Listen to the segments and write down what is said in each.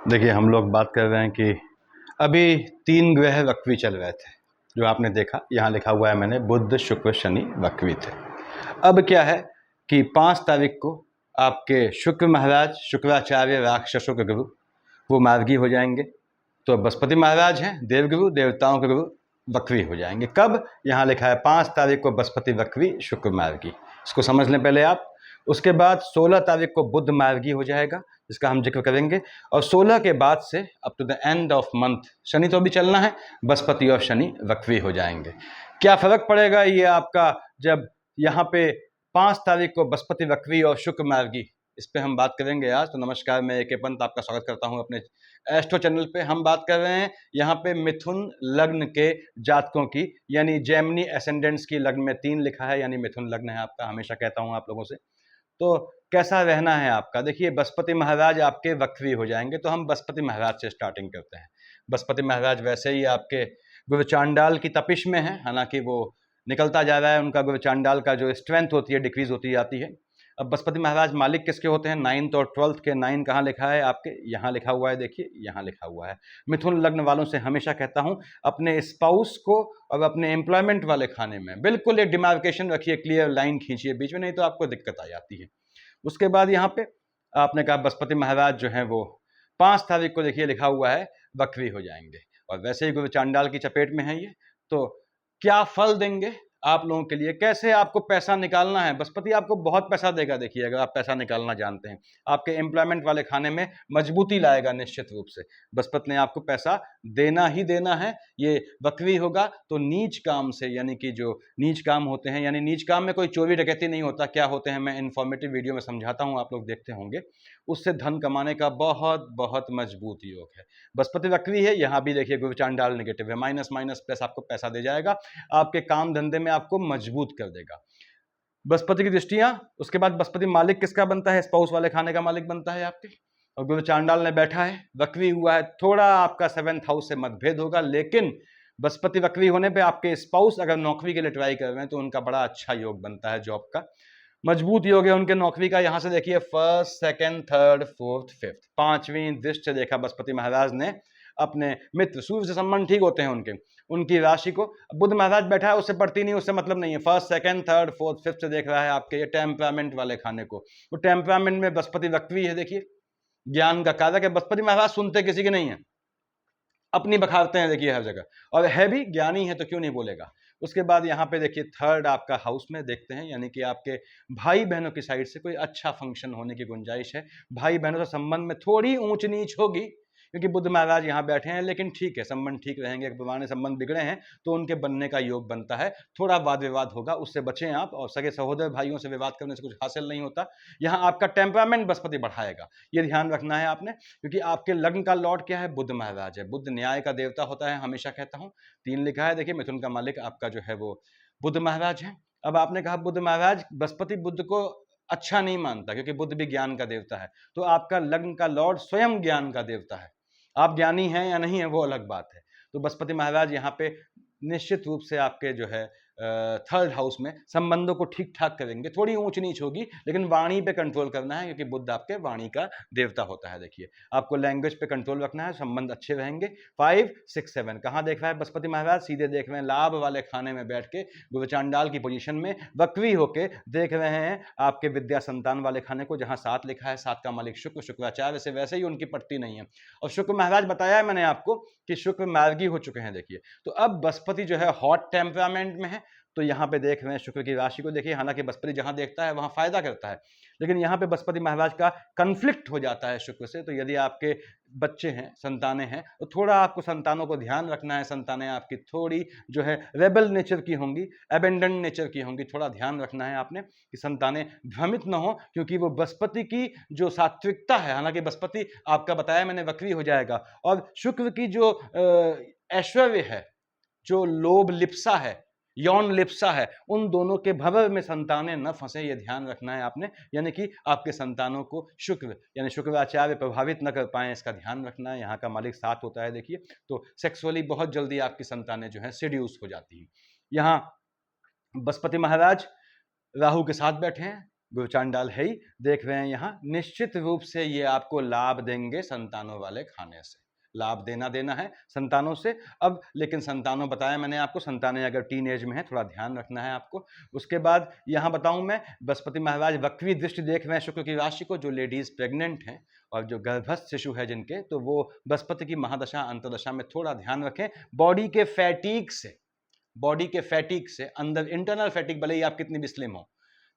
देखिए, हम लोग बात कर रहे हैं कि अभी 3 ग्रह वक्री चल रहे थे, जो आपने देखा यहाँ लिखा हुआ है मैंने, बुध शुक्र शनि वक्री थे। अब क्या है कि 5 तारीख को आपके शुक्र महाराज, शुक्राचार्य, राक्षसों के गुरु, वो मार्गी हो जाएंगे। तो बृहस्पति महाराज हैं देवगुरु, देवताओं के गुरु, वक्री हो जाएंगे। कब? यहाँ लिखा है 5 तारीख को बृहस्पति वक्री, शुक्र मार्गी। इसको समझ लें पहले आप। उसके बाद 16 तारीख को बुध मार्गी हो जाएगा, जिसका हम जिक्र करेंगे। और 16 के बाद से up to the end of month शनि तो अभी चलना है, बृहस्पति और शनि वक्री हो जाएंगे। क्या फर्क पड़ेगा ये आपका, जब यहाँ पे 5 तारीख को बृहस्पति वक्री और शुक्र मार्गी, इस पे हम बात करेंगे आज। तो नमस्कार, मैं AK पंत आपका स्वागत करता हूं अपने एस्ट्रो चैनल पे। हम बात कर रहे हैं यहाँ पे मिथुन लग्न के जातकों की, यानी जेमिनी एसेंडेंट्स की। लग्न में 3 लिखा है, यानी मिथुन लग्न है आपका। हमेशा कहता हूँ आप लोगों से, तो कैसा रहना है आपका। देखिए, बृहस्पति महाराज आपके वक्री हो जाएंगे, तो हम बृहस्पति महाराज से स्टार्टिंग करते हैं। बृहस्पति महाराज वैसे ही आपके गुरु चांडाल की तपिश में है, हालांकि वो निकलता जा रहा है, उनका गुरु चांडाल का जो स्ट्रेंथ होती है डिक्रीज होती जाती है। अब बृहस्पति महाराज मालिक किसके होते हैं? 9th और 12th के। 9 कहाँ लिखा है आपके? यहाँ लिखा हुआ है, देखिए यहाँ लिखा हुआ है। मिथुन लग्न वालों से हमेशा कहता हूँ, अपने स्पाउस को और अपने एम्प्लॉयमेंट वाले खाने में बिल्कुल एक डिमार्केशन रखिए, क्लियर लाइन खींचिए बीच में, नहीं तो आपको दिक्कत आ जाती है। उसके बाद यहाँ पे आपने कहा बृहस्पति महाराज जो है वो 5 तारीख को, देखिए लिखा हुआ है, वक्री हो जाएंगे। और वैसे ही गुरु चांडाल की चपेट में है ये। तो क्या फल देंगे आप लोगों के लिए, कैसे आपको पैसा निकालना है? बृहस्पति आपको बहुत पैसा देगा। देखिए, अगर आप पैसा निकालना जानते हैं, आपके एम्प्लॉयमेंट वाले खाने में मजबूती लाएगा निश्चित रूप से। बृहस्पति ने आपको पैसा देना ही देना है। ये वक्री होगा तो नीच काम से, यानी कि जो नीच काम होते हैं, यानी नीच काम में कोई चोरी डकैती नहीं होता। क्या होते हैं, मैं इन्फॉर्मेटिव वीडियो में समझाता हूँ, आप लोग देखते होंगे। उससे धन कमाने का बहुत बहुत मजबूत योग है। बृहस्पति वक्री है, यहाँ भी देखिए गुरु चांडाल नेगेटिव है, माइनस माइनस प्लस आपको पैसा दे जाएगा, आपके काम धंधे में आपको मजबूत कर देगा। बृहस्पति की दृष्टियां, उसके बाद बृहस्पति मालिक किसका बनता है? स्पाउस वाले खाने का मालिक बनता है आपके। और गुरु चांडाल ने बैठा है, वक्री हुआ है, थोड़ा आपका 7th हाउस से मतभेद होगा, लेकिन बृहस्पति वक्री होने पे आपके स्पाउस अगर नौकरी के लिए ट्राई कर रहे हैं तो उनका बड़ा अच्छा योग बनता है, जॉब का मजबूत योग है उनके नौकरी का। यहां से देखिए 1st, 2nd, 3rd, 4th, 5th, 5वीं दृष्टि से देखा बृहस्पति महाराज ने अपने मित्र सूर्य से। संबंध ठीक होते हैं उनके, उनकी राशि को। बुध महाराज बैठा है, उससे पड़ती नहीं, उससे मतलब नहीं है। 1st, 2nd, 3rd, 4th, 5th से देख रहा है आपके ये टेम्परामेंट वाले खाने को। वो टेम्परामेंट में बृहस्पति वक्री है, देखिए ज्ञान का कारक है। बृहस्पति महाराज सुनते किसी की नहीं है, अपनी बखारते हैं, देखिए हर जगह, और है भी ज्ञानी है तो क्यों नहीं बोलेगा। उसके बाद यहाँ पे देखिए 3rd आपका हाउस में देखते हैं, यानी कि आपके भाई बहनों की साइड से कोई अच्छा फंक्शन होने की गुंजाइश है। भाई बहनों से संबंध में थोड़ी ऊंच नीच होगी, क्योंकि बुध महाराज यहाँ बैठे हैं, लेकिन ठीक है, संबंध ठीक रहेंगे। पुराने संबंध बिगड़े हैं तो उनके बनने का योग बनता है। थोड़ा वाद विवाद होगा, उससे बचें आप, और सगे सहोदर भाइयों से विवाद करने से कुछ हासिल नहीं होता। यहाँ आपका टेम्परामेंट बृहस्पति बढ़ाएगा, ये ध्यान रखना है आपने, क्योंकि आपके लग्न का लॉर्ड क्या है? बुध महाराज है। बुध न्याय का देवता होता है, हमेशा कहता हूँ। 3 लिखा है, देखिए मिथुन का मालिक आपका जो है वो बुध महाराज है। अब आपने कहा बुध महाराज, बृहस्पति बुध को अच्छा नहीं मानता, क्योंकि बुध भी ज्ञान का देवता है। तो आपका लग्न का लॉर्ड स्वयं ज्ञान का देवता है। आप ज्ञानी हैं या नहीं है वो अलग बात है। तो बृहस्पति महाराज यहाँ पे निश्चित रूप से आपके जो है 3rd हाउस में संबंधों को ठीक ठाक करेंगे। थोड़ी ऊंच नीच होगी, लेकिन वाणी पे कंट्रोल करना है, क्योंकि बुध आपके वाणी का देवता होता है। देखिए, आपको लैंग्वेज पे कंट्रोल रखना है, संबंध अच्छे रहेंगे। 5, 6, 7 कहाँ देख रहा है बृहस्पति महाराज? सीधे देख रहे हैं लाभ वाले खाने में बैठ के, गुरु चांडाल की पोजीशन में वक्री होके देख रहे हैं आपके विद्या संतान वाले खाने को, जहां 7 लिखा है। 7 का मालिक शुक्र, शुक्राचार्य से वैसे ही उनकी पट्टी नहीं है। और शुक्र महाराज बताया है मैंने आपको कि शुक्र मार्गी हो चुके हैं, देखिए। तो अब बृहस्पति जो है हॉट टेम्परामेंट में है, तो यहाँ पे देख रहे हैं शुक्र की राशि को। देखिए, हालांकि बृहस्पति जहां देखता है वहां फायदा करता है, लेकिन यहाँ पे बृहस्पति महाराज का कंफ्लिक्ट हो जाता है शुक्र से। तो यदि आपके बच्चे हैं, संतानें हैं, तो थोड़ा आपको संतानों को ध्यान रखना है। संतानें आपकी थोड़ी जो है रेबल नेचर की होंगी, एबेंडेंट नेचर की होंगी, थोड़ा ध्यान रखना है आपने कि संतानें भ्रमित न हो, क्योंकि वो बृहस्पति की जो सात्विकता है, हालांकि बृहस्पति आपका बताया मैंने वक्री हो जाएगा, और शुक्र की जो ऐश्वर्य है, जो लोभ लिप्सा है, यौन लिप्सा है, उन दोनों के भंवर में संतानें न फंसे, ये ध्यान रखना है आपने। यानी कि आपके संतानों को शुक्र यानी शुक्राचार्य प्रभावित न कर पाए, इसका ध्यान रखना है। यहाँ का मालिक 7 होता है, देखिए। तो सेक्सुअली बहुत जल्दी आपकी संतानें जो है सेड्यूस हो जाती हैं। यहाँ बृहस्पति महाराज राहु के साथ बैठे हैं, गुरचांडाल है ही, देख रहे हैं यहाँ, निश्चित रूप से ये आपको लाभ देंगे संतानों वाले खाने से, लाभ देना है संतानों से। अब लेकिन संतानों बताया मैंने आपको, संतानें अगर टीन एज में है थोड़ा ध्यान रखना है आपको। उसके बाद यहाँ बताऊँ मैं, बृहस्पति महाराज वक्री दृष्टि देख रहे हैं शुक्र की राशि को, जो लेडीज प्रेग्नेंट हैं और जो गर्भस्थ शिशु है जिनके, तो वो बृहस्पति की महादशा अंतर्दशा में थोड़ा ध्यान रखें। बॉडी के फैटिक से अंदर इंटरनल फैटिक, भले ही आप कितनी भी स्लिम हो,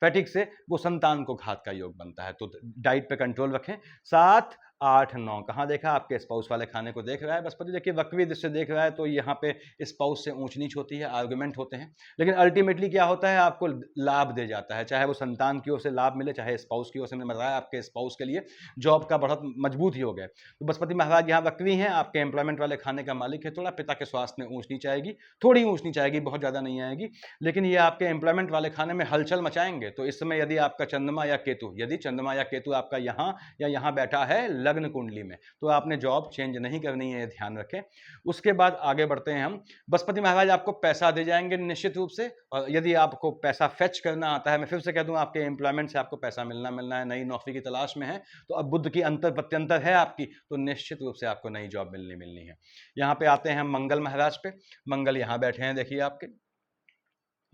फैटिक से वो संतान को घात का योग बनता है। तो डाइट पे कंट्रोल रखें। 7, 8, 9 कहाँ देखा, आपके स्पाउस वाले खाने को देख रहा है बृहस्पति। देखिए वक्री दृष्टि देख रहा है तो यहाँ पे स्पाउस से ऊंच नीच होती है, आर्गुमेंट होते हैं, लेकिन अल्टीमेटली क्या होता है, आपको लाभ दे जाता है, चाहे वो संतान की ओर से लाभ मिले, चाहे स्पाउस की ओर से। मैंने बताया आपके स्पाउस के लिए जॉब का बहुत मजबूत ही हो गया। तो बृहस्पति महाराज यहाँ वक्री हैं, आपके एम्प्लॉयमेंट वाले खाने का मालिक है। थोड़ा पिता के स्वास्थ्य में ऊंच नीच आएगी, थोड़ी ऊंच नीच आएगी, बहुत ज़्यादा नहीं आएगी, लेकिन ये आपके एम्प्लॉयमेंट वाले खाने में हलचल मचाएंगे। तो इस समय यदि आपका चंद्रमा या केतु, यदि चंद्रमा या केतु आपका यहाँ या यहाँ बैठा है लग्न कुंडली में, तो आपने जॉब चेंज नहीं करनी है, ध्यान रखें। उसके बाद आगे बढ़ते हैं हम। बृहस्पति महाराज आपको पैसा दे जाएंगे निश्चित रूप से, और यदि आपको पैसा फेच करना आता है, मैं फिर से कह दूं, आपके एम्प्लॉयमेंट से आपको पैसा मिलना है, नई नौकरी की तलाश में है, तो अब बुध की अंतर प्रत्यंतर है आपकी, तो निश्चित रूप से आपको नई जॉब मिलनी है। यहाँ पे आते हैं हम मंगल महाराज पे। मंगल यहाँ बैठे हैं, देखिए आपके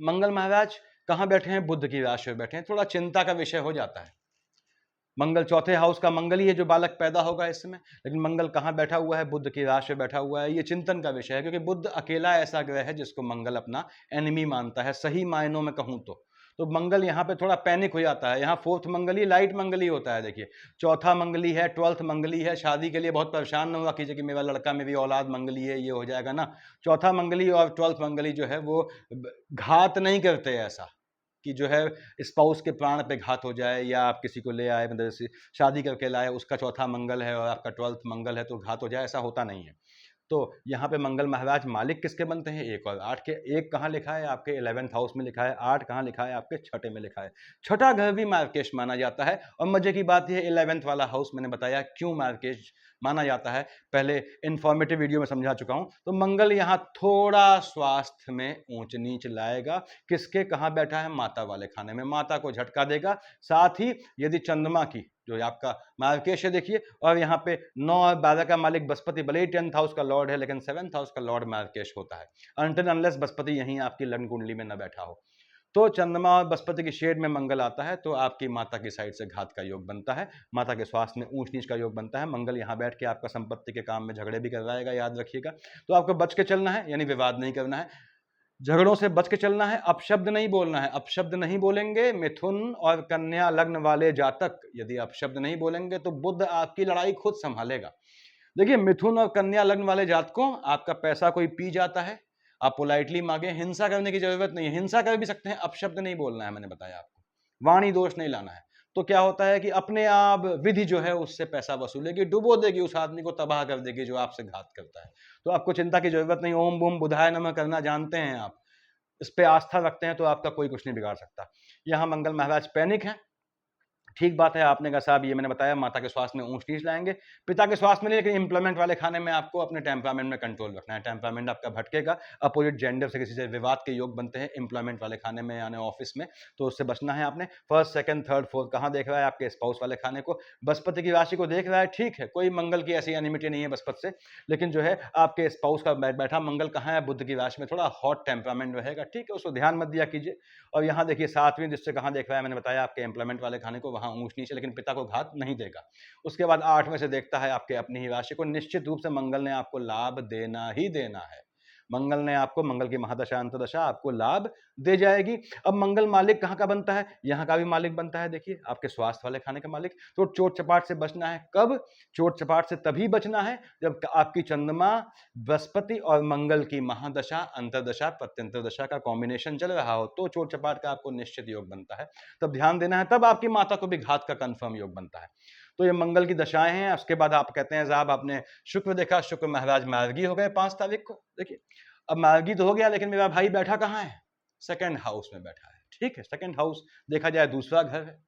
मंगल महाराज कहाँ बैठे हैं, बुध की राशि में बैठे हैं। थोड़ा चिंता का विषय हो जाता है, मंगल चौथे हाउस का मंगल ही है जो बालक पैदा होगा इस समय, लेकिन मंगल कहाँ बैठा हुआ है, बुध की राशि में बैठा हुआ है। ये चिंतन का विषय है, क्योंकि बुध अकेला ऐसा ग्रह है जिसको मंगल अपना एनिमी मानता है, सही मायनों में कहूँ तो मंगल यहाँ पे थोड़ा पैनिक हो जाता है। यहाँ फोर्थ मंगली लाइट मंगली होता है, देखिए चौथा मंगली है, 12th मंगली है। शादी के लिए बहुत परेशान न हुआ कीजिए कि मेरा लड़का, मेरी औलाद मंगली है, ये हो जाएगा ना। चौथा मंगली और 12th मंगली जो है वो घात नहीं करते, ऐसा कि जो है स्पाउस के प्राण पे घात हो जाए, या आप किसी को ले आए, मतलब शादी करके लाए, उसका चौथा मंगल है और आपका 12th मंगल है तो घात हो जाए, ऐसा होता नहीं है। तो यहाँ पे मंगल महाराज मालिक किसके बनते हैं, 1 और 8 के। 1 कहाँ लिखा है, आपके 11th हाउस में लिखा है। 8 कहाँ लिखा है, आपके छठे में लिखा है। छठा घर भी मार्केश माना जाता है, और मजे की बात यह 11th वाला हाउस मैंने बताया क्यों मार्केश माना जाता है, पहले इन्फॉर्मेटिव वीडियो में समझा चुका हूं। तो मंगल यहाँ थोड़ा स्वास्थ्य में ऊंच नीच लाएगा, किसके, कहाँ बैठा है, माता वाले खाने में, माता को झटका देगा। साथ ही यदि चंद्रमा की, जो आपका मार्केश है देखिए, और यहाँ पे 9 और 12 का मालिक बृहस्पति, भले ही 10th हाउस का लॉर्ड है, लेकिन 7th हाउस का लॉर्ड मार्केश होता है, अनटिल अनलेस बृहस्पति यहीं आपकी लग्न कुंडली में न बैठा हो। तो चंद्रमा और बृहस्पति की शेड में मंगल आता है तो आपकी माता की साइड से घात का योग बनता है, माता के स्वास्थ्य में ऊंच नीच का योग बनता है। मंगल यहाँ बैठ के आपका संपत्ति के काम में झगड़े भी करवाएगा, याद रखिएगा। तो आपको बच के चलना है, यानी विवाद नहीं करना है, झगड़ों से बच के चलना है, अपशब्द नहीं बोलना है। अपशब्द नहीं बोलेंगे, मिथुन और कन्या लग्न वाले जातक यदि अपशब्द नहीं बोलेंगे तो बुध आपकी लड़ाई खुद संभालेगा। देखिए मिथुन और कन्या लग्न वाले जातकों, आपका पैसा कोई पी जाता है, आप पोलाइटली मांगे, हिंसा करने की जरूरत नहीं है, हिंसा कर भी सकते हैं, अपशब्द नहीं बोलना है, मैंने बताया आपको, वाणी दोष नहीं लाना है। तो क्या होता है कि अपने आप विधि जो है उससे पैसा वसूलेगी, डुबो देगी उस आदमी को, तबाह कर देगी जो आपसे घात करता है। तो आपको चिंता की जरूरत नहीं, ओम बूम बुधाय नमः करना जानते हैं आप, इस पे आस्था रखते हैं तो आपका कोई कुछ नहीं बिगाड़ सकता। यहाँ मंगल महाराज पैनिक है, ठीक बात है, आपने कहा साहब ये मैंने बताया माता के स्वास्थ्य में ऊंच नीच लाएंगे, पिता के स्वास्थ्य में नहीं, लेकिन इंप्लॉयमेंट वाले खाने में आपको अपने टेम्परामेंट में कंट्रोल रखना है। टेम्परामेंट आपका भटकेगा, अपोजिट जेंडर से किसी से विवाद के योग बनते हैं इंप्लॉयमेंट वाले खाने में, यानी ऑफिस में, तो उससे बचना है आपने। फर्स्ट, सेकंड, थर्ड, फोर्थ कहाँ देख रहा है, आपके स्पाउस वाले खाने को, बृहस्पति की राशि को देख रहा है, ठीक है, कोई मंगल की ऐसी एनिमिटी नहीं है बृहस्पति से, लेकिन जो है आपके स्पाउस का बैठा मंगल कहाँ है, बुध की राशि में, थोड़ा हॉट टेम्परामेंट रहेगा, ठीक है, उसको ध्यान मत दिया कीजिए। और यहाँ देखिए 7वीं जिससे कहाँ देख रहा है, मैंने बताया आपके एम्प्लॉयमेंट वाले खाने को, वहाँ ऊंच नीचे, लेकिन पिता को घात नहीं देगा। उसके बाद 8 में से देखता है आपके अपनी ही राशि को, निश्चित रूप से मंगल ने आपको लाभ देना ही देना है, मंगल ने आपको, मंगल की महादशा अंतदशा आपको लाभ दे जाएगी। अब मंगल मालिक कहाँ का बनता है, यहाँ का भी मालिक बनता है, देखिए आपके स्वास्थ्य वाले खाने का मालिक। तो चोट चपाट से बचना है, कब, चोट चपाट से तभी बचना है जब आपकी चंद्रमा, बृहस्पति और मंगल की महादशा अंतरदशा प्रत्यंतर दशा का कॉम्बिनेशन चल रहा हो, तो चोट चपाट का आपको निश्चित योग बनता है, तब ध्यान देना है, तब आपकी माता को भी घात का कंफर्म योग बनता है। तो ये मंगल की दशाएं हैं। उसके बाद आप कहते हैं साहब आपने शुक्र देखा, शुक्र महाराज मार्गी हो गए 5 तारीख को। देखिए अब मार्गी तो हो गया, लेकिन मेरा भाई बैठा कहाँ है, सेकंड हाउस में बैठा है, ठीक है, सेकंड हाउस देखा जाए दूसरा घर है,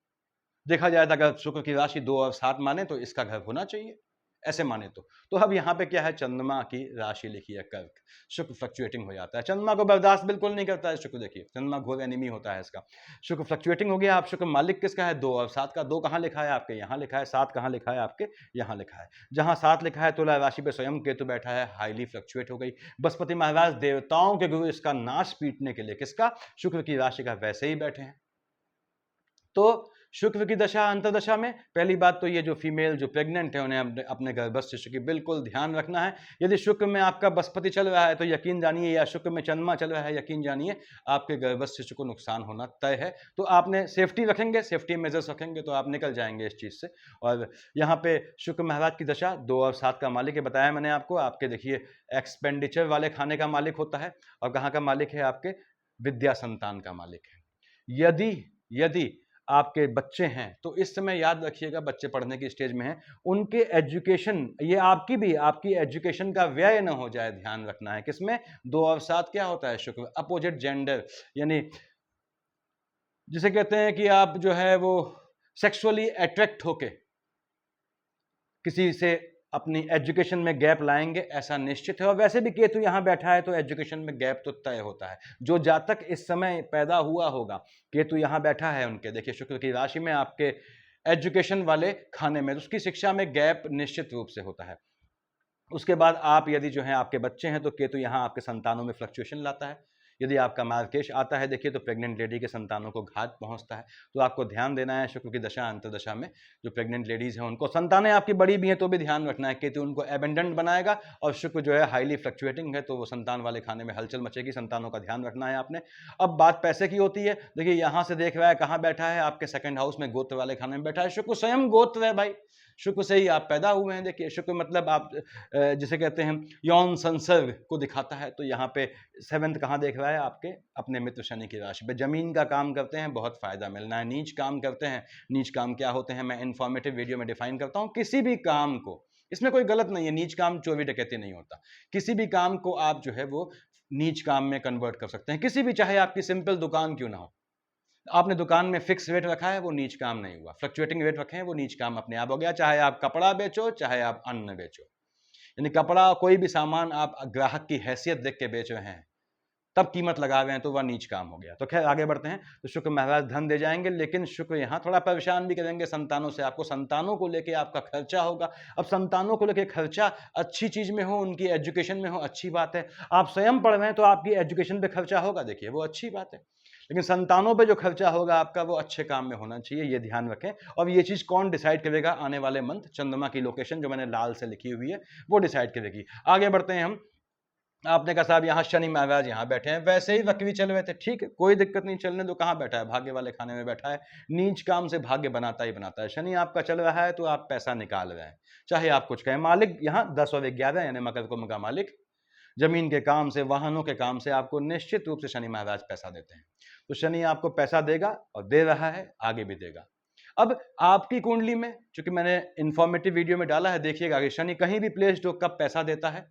देखा जाए तो अगर शुक्र की राशि 2 और 7 माने तो इसका घर होना चाहिए, ऐसे माने तो अब यहाँ पे क्या है, चंद्रमा की राशि लिखी है कर्क, शुक्र फ्लक्चुएटिंग हो जाता है, चंद्रमा को बर्दाश्त बिल्कुल नहीं करता है शुक्र, देखिए चंद्रमा घोर एनिमी होता है इसका, शुक्र फ्लक्चुएटिंग हो गया। आप शुक्र मालिक किसका है, 2 और 7 का, 2 कहाँ लिखा है आपके यहाँ लिखा है, 7 कहाँ लिखा है आपके यहाँ लिखा है, जहाँ 7 लिखा है तुला राशि पे स्वयं केतु बैठा है, हाईली फ्लक्चुएट हो गई। बृहस्पति महाराज देवताओं के गुरु, इसका नाश पीटने के लिए किसका, शुक्र की राशि का, वैसे ही बैठे हैं। तो शुक्र की दशा अंतर्दशा में पहली बात तो ये जो फीमेल जो प्रेग्नेंट है उन्हें अपने गर्भस्थ शिशु की बिल्कुल ध्यान रखना है। यदि शुक्र में आपका बृहस्पति चल रहा है तो यकीन जानिए, या शुक्र में चंद्रमा चल रहा है यकीन जानिए, आपके गर्भस्थ शिशु को नुकसान होना तय है। तो आपने सेफ्टी रखेंगे, सेफ्टी मेजर्स रखेंगे तो आप निकल जाएंगे इस चीज़ से। और यहाँ पे शुक्र महाराज की दशा 2 और 7 का मालिक है, बताया मैंने आपको। आपके देखिए एक्सपेंडिचर वाले खाने का मालिक होता है, और कहाँ का मालिक है, आपके विद्या संतान का मालिक है। यदि आपके बच्चे हैं तो इस समय याद रखिएगा, बच्चे पढ़ने की स्टेज में हैं, उनके एजुकेशन, ये आपकी एजुकेशन का व्यय न हो जाए, ध्यान रखना है। किसमें, 2 और 7 क्या होता है, शुक्र, अपोजिट जेंडर, यानी जिसे कहते हैं कि आप जो है वो सेक्सुअली अट्रैक्ट होके किसी से अपनी एजुकेशन में गैप लाएंगे, ऐसा निश्चित है। और वैसे भी केतु यहाँ बैठा है तो एजुकेशन में गैप तो तय होता है। जो जातक इस समय पैदा हुआ होगा, केतु यहाँ बैठा है उनके, देखिए शुक्र की राशि में आपके एजुकेशन वाले खाने में, तो उसकी शिक्षा में गैप निश्चित रूप से होता है। उसके बाद आप यदि जो है आपके बच्चे हैं तो केतु यहाँ आपके संतानों में फ्लक्चुएशन लाता है। यदि आपका मार्केश आता है देखिए तो प्रेग्नेंट लेडी के संतानों को घात पहुंचता है। तो आपको ध्यान देना है शुक्र की दशा अंतर्दशा में जो प्रेग्नेंट लेडीज हैं उनको, संतानें आपकी बड़ी भी हैं तो भी ध्यान रखना है, केतु उनको एबेंडेंट बनाएगा। और शुक्र जो है हाईली फ्लक्चुएटिंग है तो वो संतान वाले खाने में हलचल मचेगी, संतानों का ध्यान रखना है आपने। अब बात पैसे की होती है, देखिए यहाँ से देख रहा है कहाँ बैठा है, आपके सेकंड हाउस में गोत्र वाले खाने में बैठा है। शुक्र स्वयं गोत्र है भाई, शुक्र से ही आप पैदा हुए हैं। देखिए शुक्र मतलब आप जिसे कहते हैं यौन संसर्ग को दिखाता है। तो यहाँ पे 7th कहाँ देख रहा है, आपके अपने मित्र शनि की राशि पे। जमीन का काम करते हैं बहुत फायदा मिलना है, नीच काम करते हैं, नीच काम क्या होते हैं मैं इन्फॉर्मेटिव वीडियो में डिफाइन करता हूँ। किसी भी काम को, इसमें कोई गलत नहीं है, नीच काम चोरी डकैती नहीं होता, किसी भी काम को आप जो है वो नीच काम में कन्वर्ट कर सकते हैं, किसी भी, चाहे आपकी सिंपल दुकान क्यों ना हो। आपने दुकान में फिक्स रेट रखा है, वो नीच काम नहीं हुआ, फ्लक्चुएटिंग रेट रखे हैं, वो नीच काम अपने आप हो गया। चाहे आप कपड़ा बेचो, चाहे आप अन्न बेचो, यानी कपड़ा कोई भी सामान आप ग्राहक की हैसियत देख के बेच रहे हैं, तब कीमत लगा रहे हैं, तो वह नीच काम हो गया। तो खैर आगे बढ़ते हैं। तो शुक्र महाराज धन दे जाएंगे, लेकिन शुक्र यहाँ थोड़ा परेशान भी करेंगे संतानों से, आपको संतानों को लेके आपका खर्चा होगा। अब संतानों को लेके खर्चा अच्छी चीज में हो, उनकी एजुकेशन में हो, अच्छी बात है। आप स्वयं पढ़ रहे हैं तो आपकी एजुकेशन पे खर्चा होगा, देखिए वो अच्छी बात है। लेकिन संतानों पे जो खर्चा होगा आपका वो अच्छे काम में होना चाहिए, ये ध्यान रखें। और ये चीज कौन डिसाइड करेगा, आने वाले मंथ चंद्रमा की लोकेशन जो मैंने लाल से लिखी हुई है वो डिसाइड करेगी। आगे बढ़ते हैं हम। आपने कहा साहब यहाँ शनि महाराज यहाँ बैठे हैं, वैसे ही वक्री चल रहे थे, ठीक है कोई दिक्कत नहीं, चलने दो। कहाँ बैठा है, भाग्य वाले खाने में बैठा है। नीच काम से भाग्य बनाता ही बनाता है। शनि आपका चल रहा है तो आप पैसा निकाल रहे हैं, चाहे आप कुछ कहें। मालिक यहाँ 10 और 11 यानी मकर कुंभ का मालिक, जमीन के काम से, वाहनों के काम से आपको निश्चित रूप से शनि महाराज पैसा देते हैं। तो शनि आपको पैसा देगा और दे रहा है, आगे भी देगा। अब आपकी कुंडली में, चूंकि मैंने इंफॉर्मेटिव वीडियो में डाला है, देखिएगा कि शनि कहीं भी प्लेस्ड हो कब पैसा देता है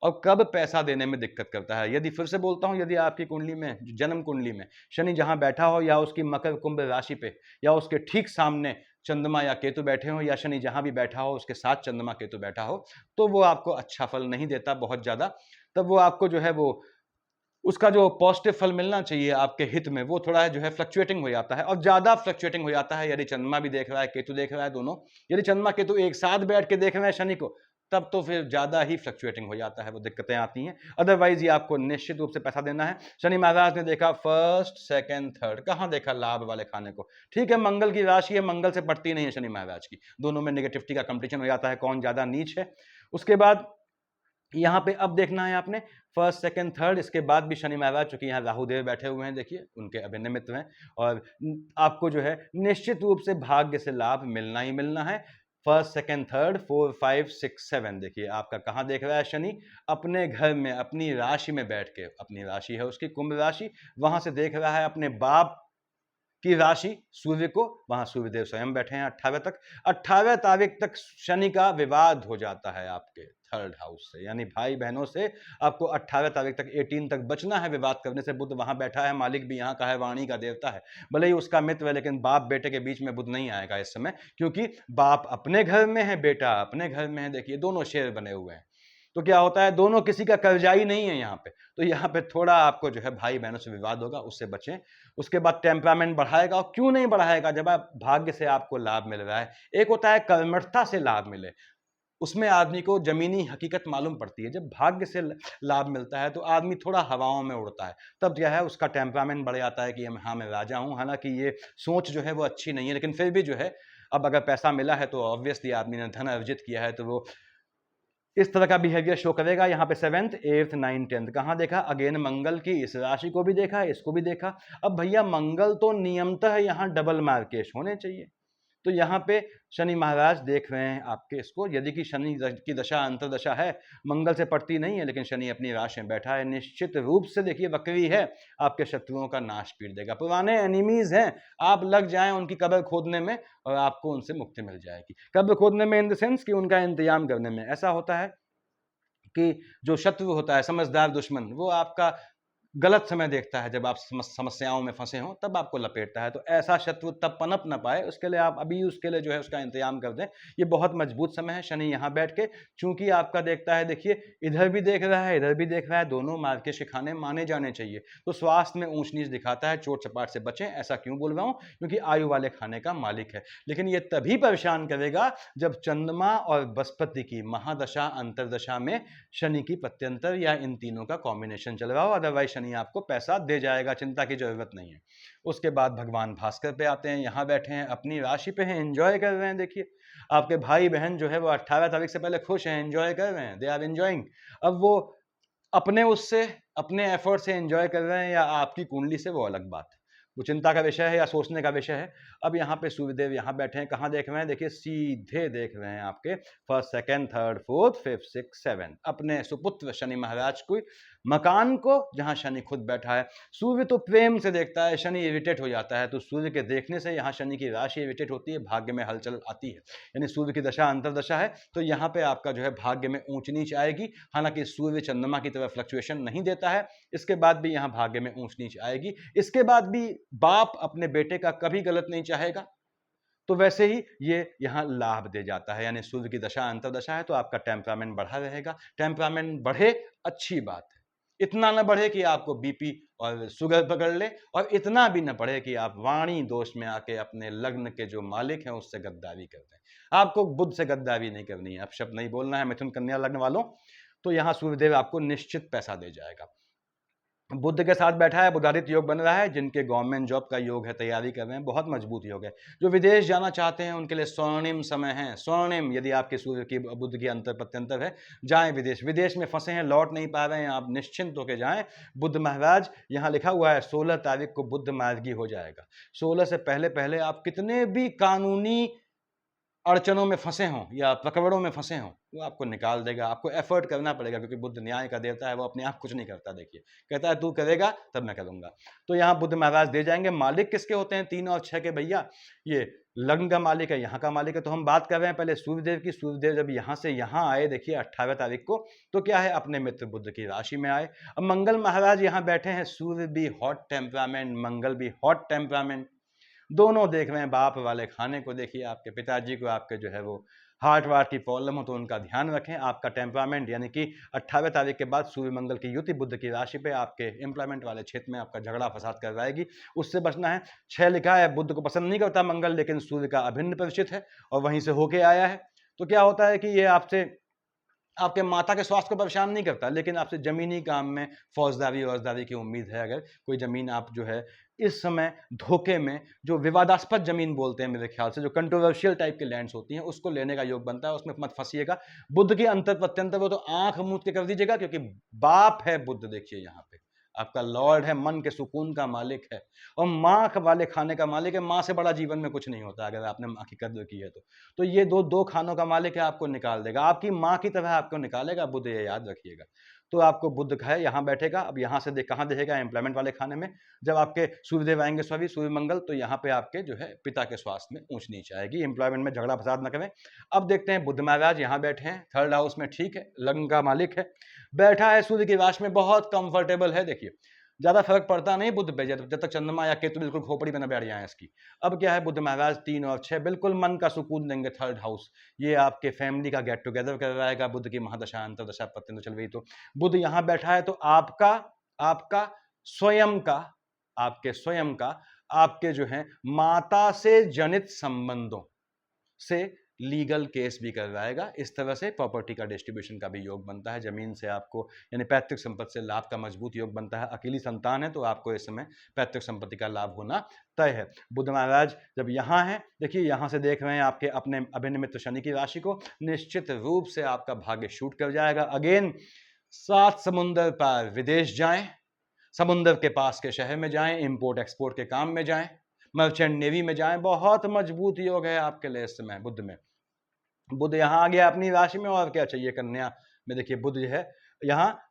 और कब पैसा देने में दिक्कत करता है। यदि फिर से बोलता हूं, यदि आपकी कुंडली में, जन्म कुंडली में शनि जहां बैठा हो, या उसकी मकर कुंभ राशि पे, या उसके ठीक सामने चंद्रमा या केतु बैठे हो, या शनि जहां भी बैठा हो उसके साथ चंद्रमा केतु बैठा हो, तो वो आपको अच्छा फल नहीं देता बहुत ज्यादा। तब वो आपको जो है वो उसका जो पॉजिटिव फल मिलना चाहिए आपके हित में, वो थोड़ा है जो है फ्लक्चुएटिंग हो जाता है, और ज्यादा फ्लक्चुएटिंग हो जाता है। यदि चंद्रमा भी देख रहा है, केतु देख रहा है, दोनों यदि चंद्रमा केतु एक साथ बैठ के देख रहे हैं शनि को, तब तो फिर ज्यादा ही फ्लक्चुएटिंग हो जाता है, वो दिक्कतें आती हैं। अदरवाइज ये आपको निश्चित रूप से पैसा देना है। शनि महाराज ने देखा फर्स्ट, सेकंड, थर्ड, कहां देखा, लाभ वाले खाने को। ठीक है, मंगल की राशि है, मंगल से पड़ती नहीं है शनि महाराज की, दोनों में नेगेटिविटी का कंपटीशन हो जाता है, कौन ज्यादा नीच है। उसके बाद यहाँ पे अब देखना है आपने फर्स्ट, सेकंड, थर्ड, इसके बाद भी शनि महाराज, चूंकि यहाँ राहुदेव बैठे हुए हैं, देखिए उनके अभिन्न मित्र हैं, और आपको जो है निश्चित रूप से भाग्य से लाभ मिलना ही मिलना है। फर्स्ट, सेकंड, थर्ड, 4, 5, 6, 7, देखिए आपका कहाँ देख रहा है शनि, अपने घर में अपनी राशि में बैठ के, अपनी राशि है उसकी कुंभ राशि, वहां से देख रहा है अपने बाप की राशि सूर्य को, वहां सूर्यदेव स्वयं बैठे हैं 18वें तक। 18वें तारीख तक शनि का विवाद हो जाता है आपके थर्ड हाउस से, यानी भाई बहनों से आपको 18वें तारीख तक 18 तक बचना है विवाद करने से। बुध वहां बैठा है, मालिक भी यहाँ का है, वाणी का देवता है, भले ही उसका मित्र है, लेकिन बाप बेटे के बीच में बुध नहीं आएगा इस समय, क्योंकि बाप अपने घर में है, बेटा अपने घर में है। देखिए दोनों शेर बने हुए हैं, तो क्या होता है, दोनों किसी का कर्जाई नहीं है यहाँ पे, तो यहाँ पे थोड़ा आपको जो है भाई बहनों से विवाद होगा, उससे बचें। उसके बाद टेम्परामेंट बढ़ाएगा, और क्यों नहीं बढ़ाएगा जब आप भाग्य से आपको लाभ मिल रहा है। एक होता है कर्मठता से लाभ मिले, उसमें आदमी को जमीनी हकीकत मालूम पड़ती है। जब भाग्य से लाभ मिलता है तो आदमी थोड़ा हवाओं में उड़ता है, तब क्या है उसका टेम्परामेंट बढ़ जाता है कि हाँ मैं राजा हूँ। हालांकि ये सोच जो है वो अच्छी नहीं है, लेकिन फिर भी जो है, अब अगर पैसा मिला है तो ऑब्वियसली आदमी ने धन अर्जित किया है, तो वो इस तरह का बिहेवियर शो करेगा। यहाँ पे 7th 8th 9th 10th कहाँ देखा, अगेन मंगल की इस राशि को भी देखा, इसको भी देखा। अब भैया मंगल तो नियमतः यहाँ डबल मार्केश होने चाहिए, तो यहाँ पे शनि महाराज देख रहे हैं आपके इसको। यदि कि शनि की दशा अंतरदशा है, मंगल से पड़ती नहीं है, लेकिन शनि अपनी राशि में बैठा है, निश्चित रूप से देखिए वक्री है, आपके शत्रुओं का नाश पीट देगा। पुराने एनिमीज हैं, आप लग जाएं उनकी कब्र खोदने में और आपको उनसे मुक्ति मिल जाएगी। कब्र खोदने में इन द सेंस कि उनका इंतजाम करने में। ऐसा होता है कि जो शत्रु होता है, समझदार दुश्मन, वो आपका गलत समय देखता है, जब आप समस्याओं में फंसे हो तब आपको लपेटता है। तो ऐसा शत्रु तब पनप ना पाए, उसके लिए आप अभी उसके लिए जो है उसका इंतजाम कर दें। ये बहुत मजबूत समय है। शनि यहाँ बैठ के चूंकि आपका देखता है, देखिए इधर भी देख रहा है, इधर भी देख रहा है, दोनों मार के शिखाने माने जाने चाहिए। तो स्वास्थ्य में ऊंच नीच दिखाता है, चोट चपाट से बचें। ऐसा क्यों बोल रहा हूँ, क्योंकि आयु वाले खाने का मालिक है। लेकिन ये तभी परेशान करेगा जब चंद्रमा और बृहस्पति की महादशा अंतरदशा में शनि की प्रत्यंतर या इन तीनों का कॉम्बिनेशन चल रहा हो, अदरवाइज शनि आपको पैसा दे जाएगा, चिंता की जरूरत नहीं है। उसके बाद भगवान भास्कर पे आते हैं, यहाँ बैठे हैं, अपनी राशि पे हैं, एंजॉय कर रहे हैं। देखिए आपके भाई बहन जो है वो 18 तारीख से पहले खुश हैं, एंजॉय कर रहे हैं, दे आर एंजॉइंग। अब वो अपने उससे अपने एफर्ट से एंजॉय कर रहे हैं या आपकी कुंडली से, वो अलग बात है, वो चिंता का विषय है या सोचने का विषय है। अब यहाँ पे सूर्यदेव यहाँ बैठे हैं, कहाँ देख रहे हैं, देखिए सीधे देख रहे हैं आपके 1st 2nd 3rd 4th 5th 6th 7th अपने सुपुत्र शनि महाराज को, मकान को, जहाँ शनि खुद बैठा है। सूर्य तो प्रेम से देखता है, शनि इरिटेट हो जाता है, तो सूर्य के देखने से यहाँ शनि की राशि इरिटेट होती है, भाग्य में हलचल आती है। यानी सूर्य की दशा अंतरदशा है, तो यहाँ पे आपका जो है भाग्य में ऊंच नीच आएगी। हालांकि सूर्य चंद्रमा की तरह फ्लक्चुएशन नहीं देता है, इसके बाद भी यहाँ भाग्य में ऊंच नीच आएगी। इसके बाद भी बाप अपने बेटे का कभी गलत नहीं चाहेगा, तो वैसे ही ये यहाँ लाभ दे जाता है। यानी सूर्य की दशा अंतरदशा है तो आपका टेम्परामेंट बढ़ा रहेगा। टेम्परामेंट बढ़े अच्छी बात है, इतना ना बढ़े कि आपको बीपी और शुगर पकड़ ले, और इतना भी ना बढ़े कि आप वाणी दोष में आके अपने लग्न के जो मालिक हैं उससे गद्दारी कर दें। आपको बुध से गद्दारी नहीं करनी है, अपशब्द नहीं बोलना है मिथुन कन्या लग्न वालों। तो यहाँ सूर्यदेव आपको निश्चित पैसा दे जाएगा। बुध के साथ बैठा है, बुधादित्य योग बन रहा है, जिनके गवर्नमेंट जॉब का योग है, तैयारी कर रहे हैं, बहुत मजबूत योग है। जो विदेश जाना चाहते हैं उनके लिए स्वर्णिम समय है, स्वर्णिम। यदि आपके सूर्य की बुध की अंतर प्रत्यंतर है, जाएं विदेश, विदेश में फंसे हैं, लौट नहीं पा रहे हैं, आप निश्चिंत होकर जाएं। बुध महाराज यहाँ लिखा हुआ है 16 तारीख को बुध मार्गी हो जाएगा। 16 से पहले पहले आप कितने भी कानूनी अड़चनों में फंसे हों या पकड़ों में फंसे हों, वो आपको निकाल देगा। आपको एफर्ट करना पड़ेगा, क्योंकि बुध न्याय का देवता है, वो अपने आप कुछ नहीं करता। देखिए कहता है तू करेगा तब मैं करूंगा। तो यहाँ बुध महाराज दे जाएंगे। मालिक किसके होते हैं 3 और 6 के भैया, ये लग्न का मालिक है, यहाँ का मालिक है। तो हम बात कर रहे हैं पहले सूर्यदेव की। सूर्यदेव जब यहाँ से यहाँ आए, देखिए 18 तारीख को, तो क्या है अपने मित्र बुध की राशि में आए। अब मंगल महाराज यहाँ बैठे हैं, सूर्य भी हॉट टेम्परामेंट, मंगल भी हॉट टेम्परामेंट, दोनों देख रहे हैं बाप वाले खाने को। देखिए आपके पिताजी को आपके जो है वो हार्ट वार्ट की प्रॉब्लम हो तो उनका ध्यान रखें। आपका टेम्परामेंट यानी कि 18 तारीख के बाद सूर्य मंगल की युति बुध की राशि पे आपके एम्प्लॉयमेंट वाले क्षेत्र में आपका झगड़ा फसाद करवाएगी, उससे बचना है। 6 लिखा है, बुध को पसंद नहीं करता मंगल, लेकिन सूर्य का अभिन्न परिचित है और वहीं से होके आया है। तो क्या होता है कि ये आपसे आपके माता के स्वास्थ्य को परेशान नहीं करता, लेकिन आपसे जमीनी काम में फौजदारी की उम्मीद है। अगर कोई जमीन आप जो है इस समय धोखे में, जो विवादास्पद जमीन बोलते हैं मेरे ख्याल से, जो कंट्रोवर्शियल टाइप के लैंड्स होती हैं, उसको लेने का योग बनता है, उसमें मत फंसिएगा। बुध की अंतर प्रत्यंतर वो तो आंख मूंद के कर दीजिएगा, क्योंकि बाप है बुध। देखिए यहाँ पे आपका लॉर्ड है, मन के सुकून का मालिक है, और माँ वाले खाने का मालिक है। माँ से बड़ा जीवन में कुछ नहीं होता अगर आपने माँ की कद्र की है तो ये दो खानों का मालिक है, आपको निकाल देगा, आपकी माँ की तरह आपको निकालेगा बुध, ये याद रखिएगा। तो आपको बुध का है यहाँ बैठेगा। अब यहाँ से कहाँ देखेगा, एम्प्लॉयमेंट वाले खाने में। जब आपके सूर्यदेव आएंगे सभी सूर्य मंगल, तो यहाँ पे आपके जो है पिता के स्वास्थ्य में ऊंच नीच आएगी, एम्प्लॉयमेंट में झगड़ा फसाद न करें। अब देखते हैं बुध महाराज यहाँ बैठे हैं थर्ड हाउस में, ठीक है, लग्न का मालिक है, बैठा है सूर्य की राशि में, बहुत कंफर्टेबल है। देखिए ज्यादा फर्क पड़ता नहीं बुध पे, जब तक चंद्रमा या केतु बिल्कुल खोपड़ी में न बैठ जाए इसकी। अब क्या है, बुध महाराज 3 और 6 बिल्कुल मन का सुकून देंगे। थर्ड हाउस ये आपके फैमिली का गेट टुगेदर करवाएगा। बुध की महादशा अंतरदशा पत्नी चल रही, तो बुध यहां बैठा है, तो आपका आपका स्वयं का आपके स्वयं का आपके जो है माता से जनित संबंधों से लीगल केस भी करवाएगा। इस तरह से प्रॉपर्टी का डिस्ट्रीब्यूशन का भी योग बनता है। जमीन से आपको यानी पैतृक संपत्ति से लाभ का मजबूत योग बनता है। अकेली संतान है तो आपको इस समय पैतृक संपत्ति का लाभ होना तय है। बुध महाराज जब यहाँ है, देखिए यहाँ से देख रहे हैं आपके अपने अभिन्न मित्र शनि की राशि को, निश्चित रूप से आपका भाग्य शूट कर जाएगा। अगेन 7 समुंदर पार विदेश जाएं, समुंदर के पास के शहर में जाएं, इंपोर्ट एक्सपोर्ट के काम में जाएं, मर्चेंट नेवी में जाएं, बहुत मजबूत योग है आपके लिए इस समय बुध में। बुध यहाँ आ गया अपनी राशि में, और क्या चाहिए कन्या में। देखिए बुध जो है यहाँ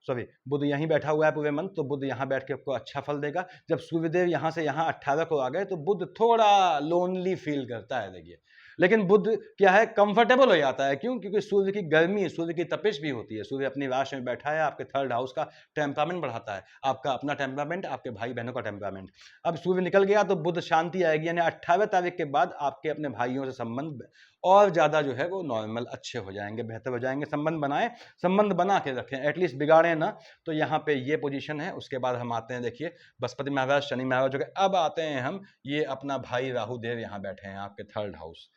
बुध यहीं बैठा हुआ है पूरे मंथ, तो बुध यहाँ बैठ के आपको अच्छा फल देगा। जब सूर्यदेव यहाँ से यहाँ 18 को आ गए, तो बुध थोड़ा लोनली फील करता है। देखिए लेकिन बुध क्या है, कंफर्टेबल हो जाता है। क्यों? क्योंकि सूर्य की गर्मी, सूर्य की तपिश भी होती है। सूर्य अपनी राशि में बैठा है, आपके थर्ड हाउस का टेम्परामेंट बढ़ाता है, आपका अपना टेम्परामेंट, आपके भाई बहनों का टेम्परामेंट। अब सूर्य निकल गया तो बुध शांति आएगी, यानी 18 तारीख के बाद आपके अपने भाइयों से संबंध और ज्यादा जो है वो नॉर्मल अच्छे हो जाएंगे, बेहतर हो जाएंगे। संबंध बनाए, संबंध बना के रखें, एटलीस्ट बिगाड़े ना। तो यहाँ पे ये पोजीशन है। उसके बाद हम आते हैं, देखिए बृहस्पति महाराज, शनि महाराज हो गए। अब आते हैं हम, ये अपना भाई राहु देव यहाँ बैठे हैं आपके थर्ड हाउस।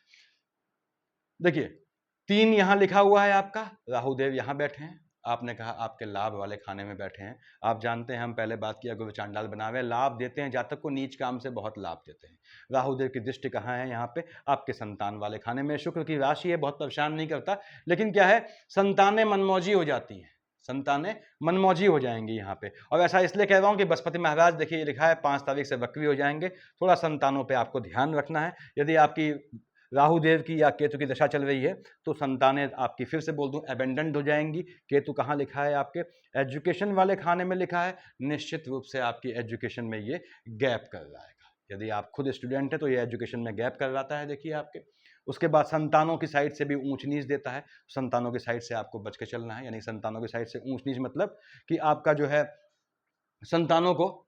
देखिए 3 यहां लिखा हुआ है आपका, राहु देव यहां बैठे हैं। आपने कहा आपके लाभ वाले खाने में बैठे हैं। आप जानते हैं हम पहले बात किया, गुरु चांडाल बनावे लाभ देते हैं, जातक को नीच काम से बहुत लाभ देते हैं। राहु देव की दृष्टि कहाँ है, यहाँ पे आपके संतान वाले खाने में। शुक्र की राशि है, बहुत परेशान नहीं करता, लेकिन क्या है, संतानें मनमौजी हो जाती हैं, संतानें मनमौजी हो जाएंगी यहाँ पे। और ऐसा इसलिए कह रहा हूँ कि बृहस्पति महाराज देखिए ये लिखा है 5 तारीख से वक्री हो जाएंगे। थोड़ा संतानों पे आपको ध्यान रखना है। यदि आपकी राहु देव की या केतु की दशा चल रही है, तो संतानें आपकी, फिर से बोल दूं, एबेंडेंट हो जाएंगी। केतु कहाँ लिखा है, आपके एजुकेशन वाले खाने में लिखा है। निश्चित रूप से आपकी एजुकेशन में ये गैप कर जाएगा। यदि आप खुद स्टूडेंट है तो ये एजुकेशन में गैप करवाता है, देखिए आपके। उसके बाद संतानों की साइड से भी ऊंच नीच देता है। संतानों की साइड से आपको बच के चलना है, यानी संतानों की साइड से ऊंच नीच मतलब कि आपका जो है संतानों को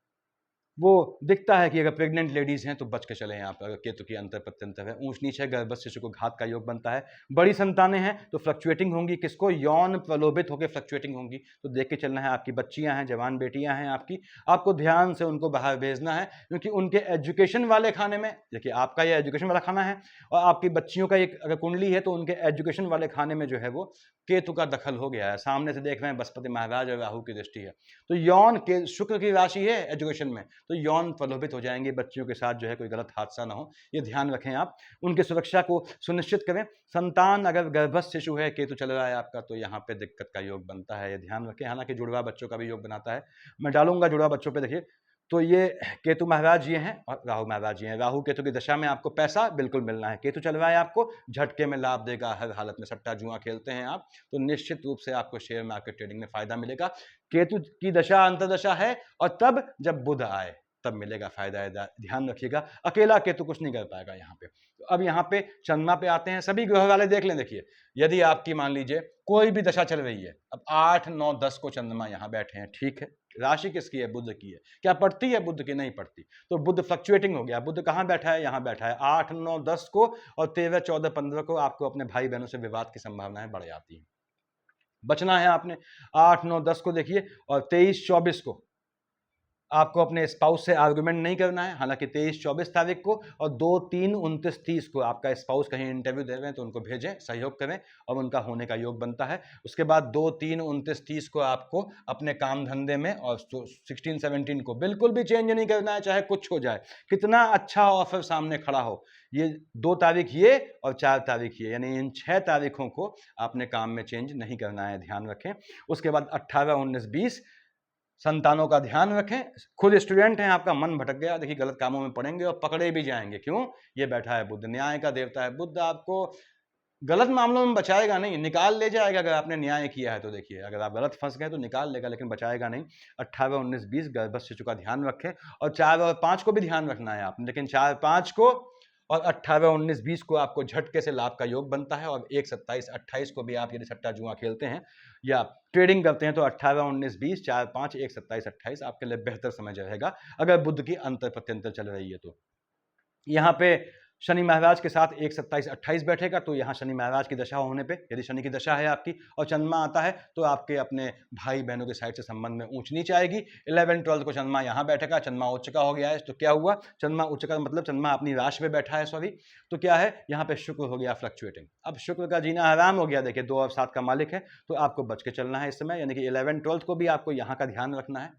वो दिखता है कि अगर प्रेग्नेंट लेडीज हैं तो बच के चले। यहाँ पर केतु की अंतर प्रत्यंतर है, ऊंच नीच है, गर्भस्थ शिशु को घात का योग बनता है। बड़ी संतानें हैं तो फ्लक्चुएटिंग होंगी, किसको, यौन प्रलोभित होकर फ्लक्चुएटिंग होंगी। तो देख के चलना है। आपकी बच्चियां हैं, जवान बेटियां हैं आपकी, आपको ध्यान से उनको बाहर भेजना है, क्योंकि उनके एजुकेशन वाले खाने में, देखिए आपका ये एजुकेशन वाला खाना है और आपकी बच्चियों का एक अगर कुंडली है तो उनके एजुकेशन वाले खाने में जो है वो केतु का दखल हो गया है। सामने से देख रहे हैं बृहस्पति महाराज और राहु की दृष्टि है, तो यौन के शुक्र की राशि है एजुकेशन में, तो यौन प्रलोभित हो जाएंगे। बच्चियों के साथ जो है कोई गलत हादसा ना हो, ये ध्यान रखें आप। उनकी सुरक्षा को सुनिश्चित करें। संतान अगर गर्भस्थ शिशु है, केतु चल रहा है आपका, तो यहाँ पे दिक्कत का योग बनता है, ये ध्यान रखें। हालांकि जुड़वा बच्चों का भी योग बनाता है, मैं डालूंगा जुड़वा बच्चों पे। देखिए तो ये केतु महाराज ये हैं और राहु महाराज ये हैं। राहु केतु की दशा में आपको पैसा बिल्कुल मिलना है। केतु चल रहा है आपको झटके में लाभ देगा हर हालत में। सट्टा जुआ खेलते हैं आप तो निश्चित रूप से आपको शेयर मार्केट ट्रेडिंग में फायदा मिलेगा। केतु की दशा अंतर्दशा है और तब जब बुध आए तब मिलेगा फायदा। ध्यान रखिएगा, अकेला केतु कुछ नहीं कर पाएगा यहाँ पे। तो अब यहाँ पे चंद्रमा पे आते हैं। सभी ग्रह वाले देख लें। देखिए यदि आपकी मान लीजिए कोई भी दशा चल रही है, अब 8, 9, 10 को चंद्रमा यहाँ बैठे हैं, ठीक है, राशि किसकी है, बुध की है। क्या पड़ती है बुध की, नहीं पड़ती। तो बुध फ्लक्चुएटिंग हो गया। बुध कहाँ बैठा है, यहाँ बैठा है 8, 9, 10 को, और 13, 14, 15 को आपको अपने भाई बहनों से विवाद की संभावनाएं बढ़ जाती है। बचना है आपने। 8, 9, 10 को देखिए, और 23, 24 को आपको अपने स्पाउस से आर्गुमेंट नहीं करना है। हालांकि 23, 24 तारीख को और 2, 3, 29, 30 को आपका स्पाउस कहीं इंटरव्यू दे रहे हैं तो उनको भेजें, सहयोग करें और उनका होने का योग बनता है। उसके बाद 2, 3, 29, 30 को आपको अपने काम धंधे में, और 16, 17 को बिल्कुल भी चेंज नहीं करना है, चाहे कुछ हो जाए, कितना अच्छा ऑफर सामने खड़ा हो। ये 2 तारीख ये और 4 तारीख ये, यानी इन 6 तारीखों को आपने काम में चेंज नहीं करना है, ध्यान रखें। उसके बाद 18, 19, 20 संतानों का ध्यान रखें। खुद स्टूडेंट हैं, आपका मन भटक गया, देखिए गलत कामों में पड़ेंगे और पकड़े भी जाएंगे। क्यों, ये बैठा है बुध, न्याय का देवता है बुध। आपको गलत मामलों में बचाएगा नहीं, निकाल ले जाएगा अगर आपने न्याय किया है तो। देखिए अगर आप गलत फंस गए तो निकाल लेगा, लेकिन बचाएगा नहीं। 18, 19, 20 गर्भस्थ शिशु का ध्यान रखें, और 4 और 5 को भी ध्यान रखना है आपने, लेकिन 4, 5 को और 18, 19, 20 को आपको झटके से लाभ का योग बनता है। और 1, 27, 28 को भी आप यदि सट्टा जुआ खेलते हैं या ट्रेडिंग करते हैं तो 18, 19, 20, 4, 5, 1, 27, 28 आपके लिए बेहतर समय रहेगा अगर बुध की अंतर प्रत्यंतर चल रही है तो। यहाँ पे शनि महाराज के साथ 1, 27, 28 बैठेगा, तो यहाँ शनि महाराज की दशा होने पे, यदि शनि की दशा है आपकी और चंद्रमा आता है तो आपके अपने भाई बहनों के साइड से संबंध में ऊंच नीच आएगी। 11, 12 को चंद्रमा यहाँ बैठेगा, चंद्रमा उच्च का हो गया है, तो क्या हुआ, चंद्रमा उच्च का मतलब चंद्रमा अपनी राशि में बैठा है, सॉरी, तो क्या है यहाँ पे शुक्र हो गया फ्लक्चुएटिंग। अब शुक्र का जीना आराम हो गया। देखिए 2 और 7 का मालिक है, तो आपको बच के चलना है इस समय, यानी कि 11, 12 को भी आपको यहाँ का ध्यान रखना है,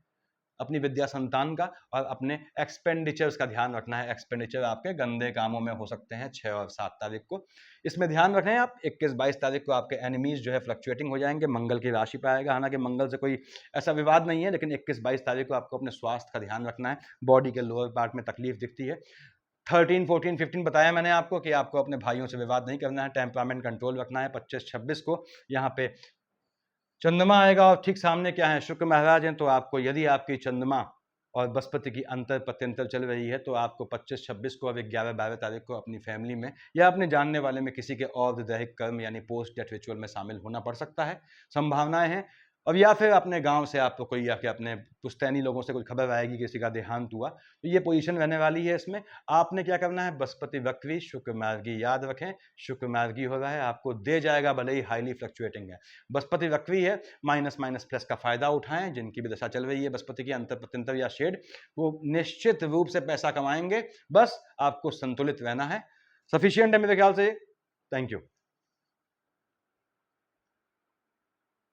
अपनी विद्या संतान का, और अपने एक्सपेंडिचर्स का ध्यान रखना है। एक्सपेंडिचर आपके गंदे कामों में हो सकते हैं 6 और 7 तारीख को, इसमें ध्यान रखें आप। 21, 22 तारीख को आपके एनिमीज जो है फ्लक्चुएटिंग हो जाएंगे, मंगल की राशि पर आएगा, हालांकि मंगल से कोई ऐसा विवाद नहीं है, लेकिन 21, 22 तारीख को आपको अपने स्वास्थ्य का ध्यान रखना है। बॉडी के लोअर पार्ट में तकलीफ दिखती है। 13, 14, 15 बताया मैंने आपको कि आपको अपने भाइयों से विवाद नहीं करना है, टेम्परामेंट कंट्रोल रखना है। 25, 26 को यहाँ पे चंद्रमा आएगा और ठीक सामने क्या है, शुक्र महाराज हैं, तो आपको यदि आपकी चंद्रमा और बृहस्पति की अंतर प्रत्यंतर चल रही है तो आपको 25, 26 को, अब 11, 12 तारीख को अपनी फैमिली में या अपने जानने वाले में किसी के और दैहिक कर्म यानी पोस्ट डेथ रिचुअल में शामिल होना पड़ सकता है, संभावनाएं हैं। अब या फिर अपने गांव से आपको कोई या फिर अपने पुश्तैनी लोगों से कोई खबर आएगी किसी का देहांत हुआ, तो ये पोजीशन रहने वाली है। इसमें आपने क्या करना है, बृहस्पति वक्री शुक्र मार्गी याद रखें, शुक्र मार्गी हो रहा है, आपको दे जाएगा, भले ही हाईली फ्लक्चुएटिंग है। बृहस्पति वक्री है, माइनस माइनस प्लस का फायदा उठाएं, जिनकी भी दशा चल रही है बृहस्पति की अंतर प्रत्यंतर या शेड, वो निश्चित रूप से पैसा कमाएंगे, बस आपको संतुलित रहना है। सफिशिएंट है मेरे ख्याल से। Thank you.